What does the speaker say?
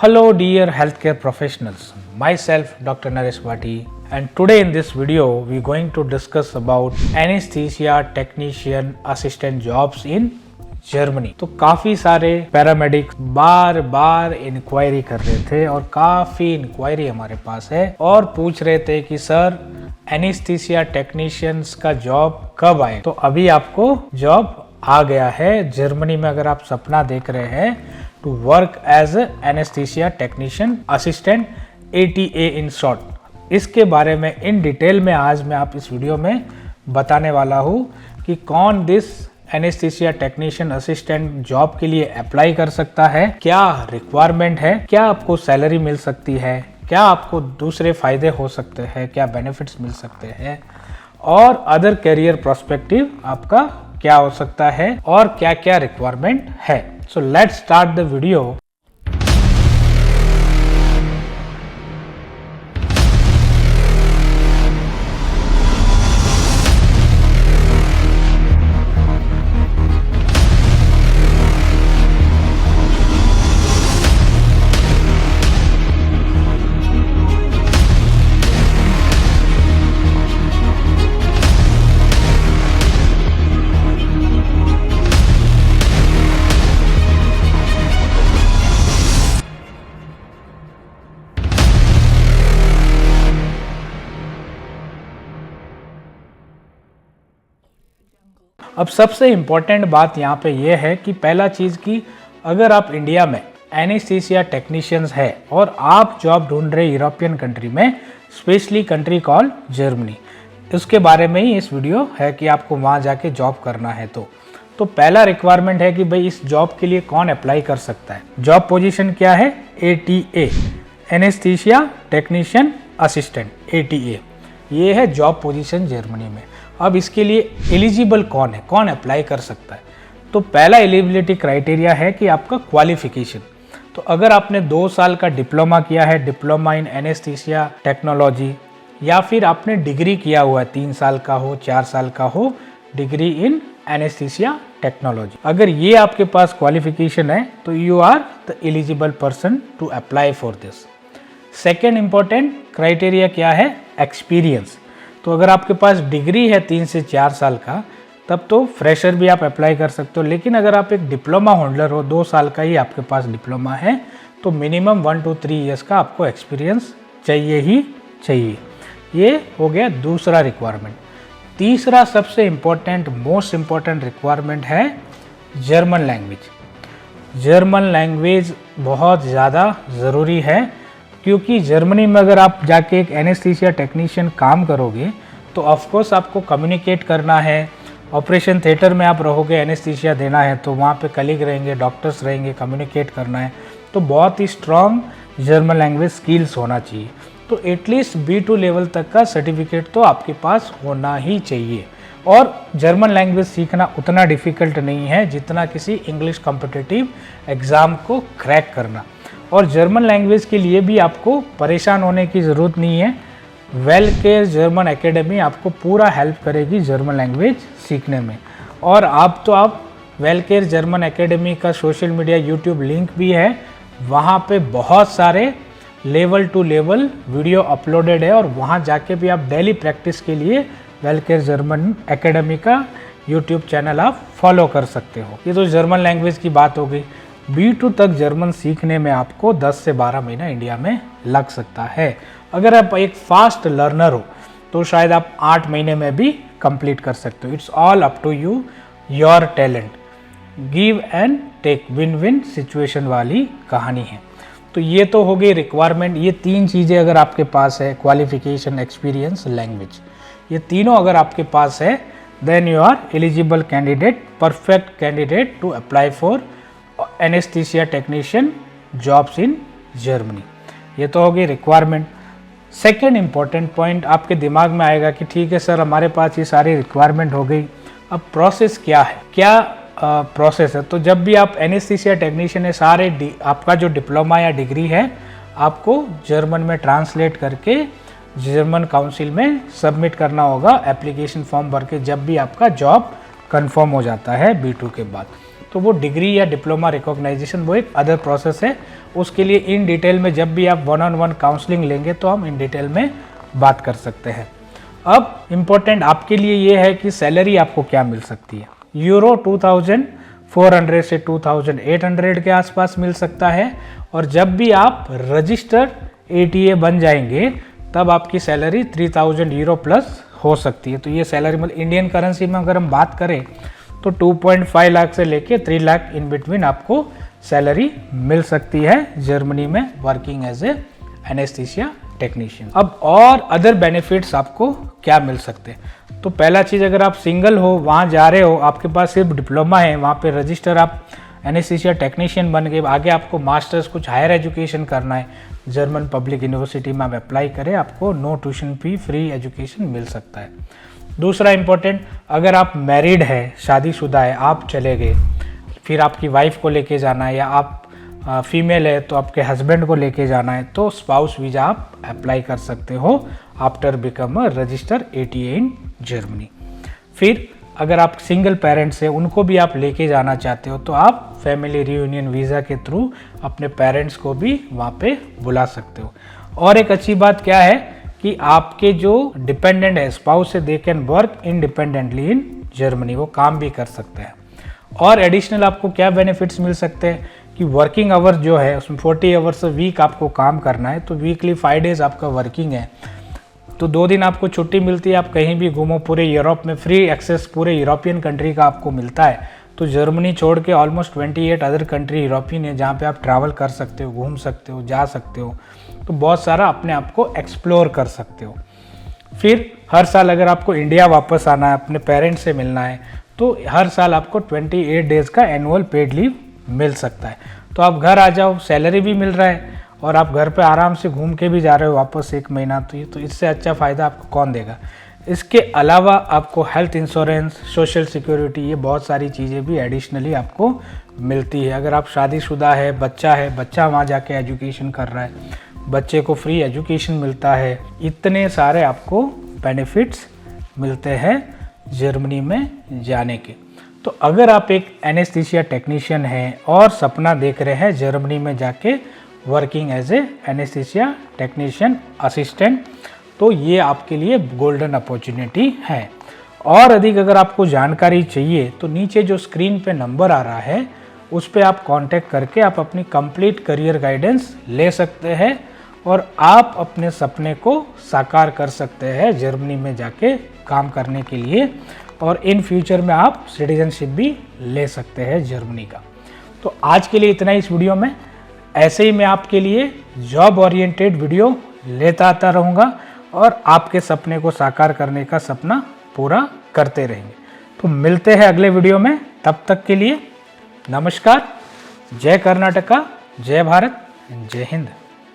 Hello dear healthcare professionals, myself Dr. Naresh Bhatti, and today in this video we are going to discuss about anesthesia technician assistant jobs in Germany. तो काफ़ी सारे paramedics बार बार inquiry कर रहे थे और काफ़ी inquiry हमारे पास है और पूछ रहे थे कि सर एनेस्थीसिया टेक्नीशियंस का जॉब कब आए। तो अभी आपको जॉब आ गया है जर्मनी में। अगर आप सपना देख रहे हैं to work as anaesthesia technician assistant ATA in short, इसके बारे में इन डिटेल में आज मैं आप इस वीडियो में बताने वाला हूँ कि कौन this anaesthesia technician assistant job के लिए अप्लाई कर सकता है, क्या रिक्वायरमेंट है, क्या आपको सैलरी मिल सकती है, क्या आपको दूसरे फायदे हो सकते हैं, क्या बेनिफिट्स मिल सकते हैं और अदर करियर प्रोस्पेक्टिव आपका क्या हो सकता है और क्या क्या रिक्वायरमेंट है। So let's start the video. अब सबसे इम्पॉर्टेंट बात यहाँ पे ये है कि पहला चीज़ कि अगर आप इंडिया में एनेस्थीसिया टेक्नीशियंस है और आप जॉब ढूंढ रहे यूरोपियन कंट्री में, स्पेशली कंट्री कॉल जर्मनी, उसके बारे में ही इस वीडियो है कि आपको वहाँ जाके जॉब करना है। तो पहला रिक्वायरमेंट है कि भाई इस जॉब के लिए कौन अप्लाई कर सकता है। जॉब पोजीशन क्या है? ATA anaesthesia technician assistant ATA, ये है जॉब पोजीशन जर्मनी में। अब इसके लिए एलिजिबल कौन है, कौन अप्लाई कर सकता है? तो पहला एलिजिबिलिटी क्राइटेरिया है कि आपका क्वालिफिकेशन। तो अगर आपने 2 साल का डिप्लोमा किया है, डिप्लोमा इन एनेस्थीसिया टेक्नोलॉजी, या फिर आपने डिग्री किया हुआ है 3 साल का हो 4 साल का हो, डिग्री इन एनेस्थीसिया टेक्नोलॉजी, अगर ये आपके पास क्वालिफिकेशन है तो you are the eligible person to apply for this. Second important criteria क्या है? एक्सपीरियंस। तो अगर आपके पास डिग्री है 3 से 4 साल का, तब तो फ्रेशर भी आप अप्लाई कर सकते हो। लेकिन अगर आप एक डिप्लोमा होल्डर हो, 2 साल का ही आपके पास डिप्लोमा है, तो मिनिमम 1 to 3 ईयर्स का आपको एक्सपीरियंस चाहिए ही चाहिए। ये हो गया दूसरा रिक्वायरमेंट। तीसरा सबसे इम्पोर्टेंट, मोस्ट इम्पोर्टेंट रिक्वायरमेंट है जर्मन लैंग्वेज। जर्मन लैंग्वेज बहुत ज़्यादा ज़रूरी है, क्योंकि जर्मनी में अगर आप जाके एक एनेस्थीसिया टेक्नीशियन काम करोगे तो ऑफकोर्स आपको कम्युनिकेट करना है। ऑपरेशन थिएटर में आप रहोगे, एनेस्थीसिया देना है, तो वहाँ पे कलीग रहेंगे, डॉक्टर्स रहेंगे, कम्युनिकेट करना है। तो बहुत ही स्ट्रॉन्ग जर्मन लैंग्वेज स्किल्स होना चाहिए। तो एटलीस्ट B2 लेवल तक का सर्टिफिकेट तो आपके पास होना ही चाहिए। और जर्मन लैंग्वेज सीखना उतना डिफ़िकल्ट नहीं है जितना किसी इंग्लिश कॉम्पिटिटिव एग्ज़ाम को क्रैक करना। और जर्मन लैंग्वेज के लिए भी आपको परेशान होने की ज़रूरत नहीं है। वेलकेयर जर्मन एकेडमी आपको पूरा हेल्प करेगी जर्मन लैंग्वेज सीखने में। और आप वेलकेयर जर्मन एकेडमी का सोशल मीडिया यूट्यूब लिंक भी है, वहाँ पे बहुत सारे level to level video uploaded है और वहाँ जाके भी आप डेली प्रैक्टिस के लिए वेलकेयर जर्मन एकेडमी का यूट्यूब चैनल आप फॉलो कर सकते हो। ये तो जर्मन लैंग्वेज की बात हो गई। B2 तक जर्मन सीखने में आपको 10 से 12 महीना इंडिया में लग सकता है। अगर आप एक फास्ट लर्नर हो तो शायद आप 8 महीने में भी कंप्लीट कर सकते हो। It's all up to you, your talent. Give and take, win win situation वाली कहानी है। तो ये तो हो गई रिक्वायरमेंट। ये 3 चीज़ें अगर आपके पास है, क्वालिफिकेशन, एक्सपीरियंस, लैंग्वेज, ये तीनों अगर आपके पास है, then you are eligible candidate, perfect candidate to apply for anaesthesia technician jobs in Germany. ये तो हो गई रिक्वायरमेंट। सेकेंड इंपॉर्टेंट पॉइंट आपके दिमाग में आएगा कि ठीक है सर, हमारे पास ये सारी रिक्वायरमेंट हो गई, अब प्रोसेस क्या है, क्या प्रोसेस है? तो जब भी आप एनेस्थीसिया टेक्नीशियन है, सारे आपका जो डिप्लोमा या डिग्री है आपको जर्मन में ट्रांसलेट करके जर्मन काउंसिल में सबमिट करना होगा, एप्लीकेशन फॉर्म भर के, जब भी आपका जॉब कंफर्म हो जाता है B2 के बाद। तो वो डिग्री या डिप्लोमा रिकॉग्नाइजेशन वो एक अदर प्रोसेस है। उसके लिए इन डिटेल में जब भी आप 1-on-1 काउंसलिंग लेंगे तो हम इन डिटेल में बात कर सकते हैं। अब इम्पोर्टेंट आपके लिए ये है कि सैलरी आपको क्या मिल सकती है। यूरो 2400 से 2800 के आसपास मिल सकता है, और जब भी आप रजिस्टर्ड ATA बन जाएंगे तब आपकी सैलरी 3000 यूरो प्लस हो सकती है। तो ये सैलरी मतलब इंडियन करेंसी में अगर हम बात करें तो 2.5 लाख से लेके 3 लाख इन बिटवीन आपको सैलरी मिल सकती है जर्मनी में working as a anaesthesia technician. अब और अदर बेनिफिट्स आपको क्या मिल सकते हैं, तो पहला चीज़, अगर आप सिंगल हो, वहाँ जा रहे हो, आपके पास सिर्फ डिप्लोमा है, वहाँ पे रजिस्टर आप एनेस्थीसिया टेक्नीशियन बन गए, आगे आपको मास्टर्स कुछ हायर एजुकेशन करना है, जर्मन पब्लिक यूनिवर्सिटी में आप अप्लाई करें, आपको no tuition fee free education मिल सकता है। दूसरा इम्पोर्टेंट, अगर आप मैरिड है, शादीशुदा है, आप चले गए, फिर आपकी वाइफ को लेके जाना है, या आप फीमेल है तो आपके हस्बैंड को लेके जाना है, तो स्पाउस वीज़ा आप अप्लाई कर सकते हो after become a resistor ATA in Germany. फिर अगर आप सिंगल पेरेंट्स हैं, उनको भी आप लेके जाना चाहते हो, तो आप फैमिली रियूनियन वीज़ा के थ्रू अपने पेरेंट्स को भी वहाँ पे बुला सकते हो। और एक अच्छी बात क्या है कि आपके जो डिपेंडेंट है स्पाउस से, they can work independently in Germany, वो काम भी कर सकते हैं। और एडिशनल आपको क्या बेनिफिट्स मिल सकते हैं कि वर्किंग आवर जो है उसमें 40 आवर्स वीक आपको काम करना है, तो वीकली 5 डेज आपका वर्किंग है, तो 2 दिन आपको छुट्टी मिलती है, आप कहीं भी घूमो, पूरे यूरोप में फ्री एक्सेस पूरे यूरोपियन कंट्री का आपको मिलता है। तो जर्मनी छोड़ के ऑलमोस्ट 28 अदर कंट्री यूरोपियन है जहाँ पे आप ट्रैवल कर सकते हो, घूम सकते हो, जा सकते हो, तो बहुत सारा अपने आप को एक्सप्लोर कर सकते हो। फिर हर साल अगर आपको इंडिया वापस आना है, अपने पेरेंट्स से मिलना है, तो हर साल आपको 28 डेज़ का एनुअल पेड लीव मिल सकता है। तो आप घर आ जाओ, सैलरी भी मिल रहा है, और आप घर पे आराम से घूम के भी जा रहे हो वापस 1 महीना, तो इससे अच्छा फ़ायदा आपको कौन देगा। इसके अलावा आपको हेल्थ इंश्योरेंस, सोशल सिक्योरिटी, ये बहुत सारी चीज़ें भी एडिशनली आपको मिलती है। अगर आप शादीशुदा है, बच्चा वहाँ जाके एजुकेशन कर रहा है, बच्चे को फ्री एजुकेशन मिलता है, इतने सारे आपको बेनिफिट्स मिलते हैं जर्मनी में जाने के। तो अगर आप एक एनेस्थीसिया टेक्नीशियन हैं और सपना देख रहे हैं जर्मनी में जाके working as a anaesthesia technician assistant, तो ये आपके लिए गोल्डन अपॉर्चुनिटी है। और अधिक अगर आपको जानकारी चाहिए तो नीचे जो स्क्रीन पे नंबर आ रहा है उस पर आप कांटेक्ट करके आप अपनी कंप्लीट करियर गाइडेंस ले सकते हैं, और आप अपने सपने को साकार कर सकते हैं जर्मनी में जाके काम करने के लिए, और इन फ्यूचर में आप सिटीजनशिप भी ले सकते हैं जर्मनी का। तो आज के लिए इतना ही इस वीडियो में। ऐसे ही मैं आपके लिए जॉब ओरिएंटेड वीडियो लेता आता रहूँगा और आपके सपने को साकार करने का सपना पूरा करते रहेंगे। तो मिलते हैं अगले वीडियो में, तब तक के लिए नमस्कार। जय कर्नाटका, जय भारत, जय हिंद।